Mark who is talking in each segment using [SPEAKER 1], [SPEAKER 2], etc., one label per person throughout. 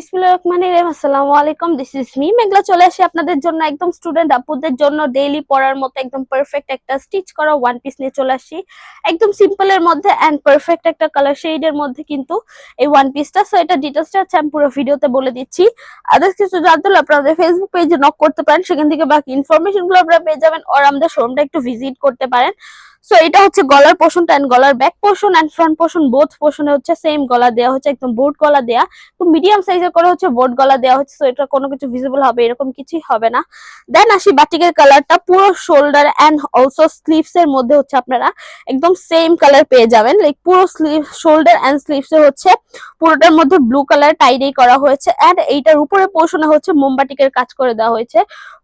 [SPEAKER 1] আসসালামু আলাইকুম, this is me মেঘলা। চলে আসি আপনাদের জন্য একদম স্টুডেন্ট আপুদের জন্য ডেইলি পরার মতো একদম পারফেক্ট একটা স্টিচ করা ওয়ান পিস নিয়ে চলে আসি। একদম সিম্পল এর মধ্যে এন্ড পারফেক্ট একটা কালার শেড এর মধ্যে কিন্তু এই ওয়ান পিসটা। সো এটা ডিটেইলসটা হচ্ছে আমি পুরো ভিডিওতে বলে দিচ্ছি। আদার্স কিছু জানতে হলে আপনাদের ফেসবুক পেজে নক করতে পারেন, সেখান থেকে বাকি ইনফরমেশন গুলো আপনারা পেয়ে যাবেন, আর আমাদের শোরুমটা একটু ভিজিট করতে পারেন। সো এটা হচ্ছে গলার পোর্শনটা এন্ড গলার back portion and front portion both পোর্শনে হচ্ছে সেম গলা দেওয়া হচ্ছে, একদম বোর্ড গলা দেওয়া। তো মিডিয়াম সাইজের করে হচ্ছে বোর্ড গলা দেওয়া হচ্ছে। সো এটা কোনো কিছু ভিজিবল হবে এরকম কিছুই হবে না। দেন আসি বাটিকের কালারটা, পুরো শোল্ডার এন্ড অলসো স্লিভস এর মধ্যে হচ্ছে আপনারা একদম সেম কালার পেয়ে যাবেন। লাইক পুরো স্লিভ শোল্ডার এন্ড স্লিভস এ হচ্ছে পুরোটার মধ্যে ব্লু কালার টাইডাই করা হয়েছে এন্ড এইটার উপরে পোর্শনে হচ্ছে মোমবাটিকের কাজ করে দেওয়া হয়েছে।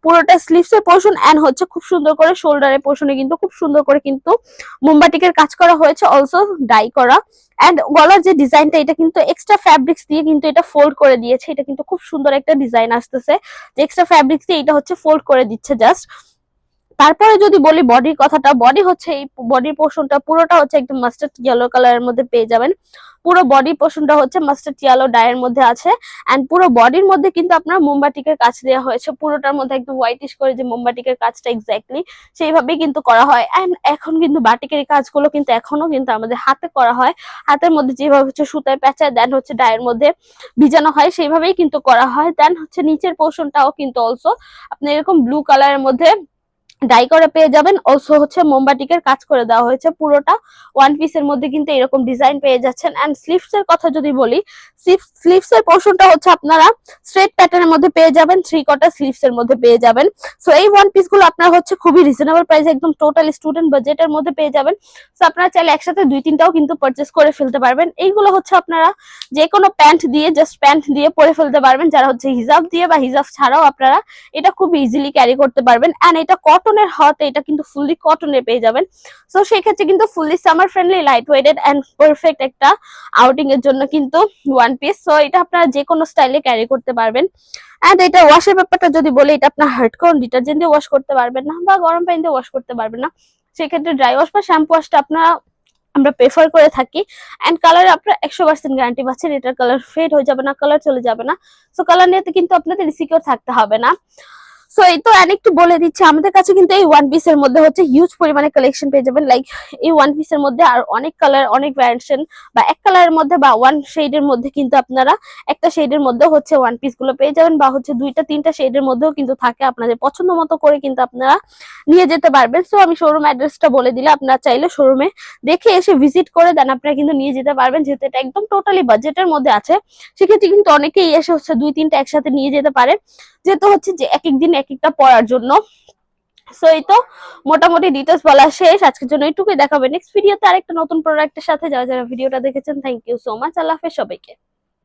[SPEAKER 1] পুরোটা স্লিভস এর পোর্শন এন্ড হচ্ছে খুব সুন্দর করে শোল্ডারের পোর্শনে কিন্তু খুব সুন্দর করে কিন্তু মোমবাটিকের কাজ করা হয়েছে, অলসো ডাই করা। এন্ড গলার যে ডিজাইনটা, এটা কিন্তু এক্সট্রা ফ্যাব্রিক্স দিয়ে কিন্তু এটা ফোল্ড করে দিয়েছে। এটা কিন্তু খুব সুন্দর একটা ডিজাইন আসতেছে, যে এক্সট্রা ফ্যাব্রিক্স দিয়ে এটা হচ্ছে ফোল্ড করে দিচ্ছে জাস্ট। তারপরে যদি বলি বডির কথাটা, বডি হচ্ছে এই বডির পোর্শনটা পুরোটা হচ্ছে একদম মাস্টার্ড ইয়েলো কালারের মধ্যে পেয়ে যাবেন। পুরো বডি পোর্শনটা হচ্ছে মাস্টার্ড ইয়েলো ডাইয়ের মধ্যে আছে এন্ড পুরো বডির মধ্যে কিন্তু আপনার মোমবাটিকের কাজ দেওয়া হয়েছে। পুরোটার মধ্যে একদম হোয়াইটিশ করে যে মোমবাটিকের কাজটা এক্স্যাক্টলি সেইভাবেই কিন্তু করা হয়। এন্ড এখন কিন্তু বাটিকের এই কাজগুলো কিন্তু এখনো কিন্তু আমাদের হাতে করা হয়। হাতের মধ্যে যেভাবে হচ্ছে সুতায় পেঁচায় দেন হচ্ছে ডাইয়ের মধ্যে ভিজানো হয়, সেইভাবেই কিন্তু করা হয়। দেন হচ্ছে নিচের পোর্শনটাও কিন্তু অলসো আপনি এরকম ব্লু কালারের মধ্যে ডাই করে পেয়ে যাবেন। অলসো হচ্ছে মোমবাটিকের কাজ করে দেওয়া হয়েছে। পুরোটা ওয়ান পিসের মধ্যে কিন্তু এরকম ডিজাইন পেয়ে যাচ্ছেন। এন্ড স্লিভস এর কথা যদি বলি, স্লিভস এর পোর্শনটা হচ্ছে আপনারা স্ট্রেট প্যাটার্নের মধ্যে পেয়ে যাবেন, 3/4 স্লিভস এর মধ্যে পেয়ে যাবেন। সো এই ওয়ান পিস গুলো আপনারা হচ্ছে খুবই রিজনেবল প্রাইসে একদম টোটাল স্টুডেন্ট বাজেটের মধ্যে পেয়ে যাবেন। সো আপনারা চাইলে একসাথে 2-3টাও কিন্তু পারচেস করে ফেলতে পারবেন। এইগুলো হচ্ছে আপনারা যে কোনো প্যান্ট দিয়ে, জাস্ট প্যান্ট দিয়ে পরে ফেলতে পারবেন, যারা হচ্ছে হিজাব দিয়ে বা হিজাব ছাড়াও আপনারা এটা খুব ইজিলি ক্যারি করতে পারবেন। এন্ড এটা কটনের হতে এটা কিন্তু ফুললি কটনের পেয়ে যাবেন। সো সেই ক্ষেত্রে কিন্তু fully summer friendly, light weighted and perfect একটা আউটিং এর জন্য কিন্তু ওয়ান পিস। সো এটা আপনারা যে কোনো স্টাইলে ক্যারি করতে পারবেন। এন্ড এটা ওয়াশের ব্যাপারটা যদি বলি, এটা আপনার হার্ড কোন ডিটারজেন্ট দিয়ে ওয়াশ করতে পারবেন না বা গরম পানি দিয়ে ওয়াশ করতে পারবেন না। সেক্ষেত্রে ড্রাই ওয়াশ বা শ্যাম্পু ওয়াশটা আপনারা আমরা প্রেফার করে থাকি। এন্ড কালার আপনারা 100% গ্যারান্টি পাচ্ছেন, এটার কালার ফেড হয়ে যাবে না, কালার চলে যাবে না। সো কালার নিয়ে কিন্তু আপনাদের ইনসিকিউর থাকতে হবে না। সো এই তো একটু বলে দিচ্ছি, আমাদের কাছে কিন্তু এই ওয়ান পিস এর মধ্যে হচ্ছে হিউজ পরিমাণে কালেকশন পেয়ে যাবেন। লাইক এই ওয়ান পিস এর মধ্যে আর অনেক কালার, অনেক ভ্যারিয়েশন, বা এক কালারের মধ্যে বা ওয়ান শেডের মধ্যে কিন্তু আপনারা একটা শেডের মধ্যে হচ্ছে ওয়ান পিস গুলো পেয়ে যাবেন, বা হচ্ছে 2-3টা শেডের মধ্যেও কিন্তু থাকে। আপনাদের পছন্দ মতো করে কিন্তু আপনারা নিয়ে যেতে পারবেন। সো আমি শোরুম অ্যাড্রেসটা বলে দিলে আপনারা চাইলে শোরুমে দেখে এসে ভিজিট করে দেন আপনারা কিন্তু নিয়ে যেতে পারবেন, যেহেতু এটা একদম টোটালি বাজেটের মধ্যে আছে। সেক্ষেত্রে কিন্তু অনেকেই এসে হচ্ছে 2-3টা একসাথে নিয়ে যেতে পারে, যেহেতু হচ্ছে যে এক এক দিন এক একটা পড়ার জন্য। সো এই তো মোটামুটি ডিটেলস বলা শেষ আজকের জন্য। এইটুকুই, দেখাবে নেক্সট ভিডিওতে আরেকটা নতুন প্রোডাক্টের সাথে। যারা যারা ভিডিওটা দেখেছেন, থ্যাংক ইউ সো মাচ। আল্লাহ হাফেজ সবাইকে।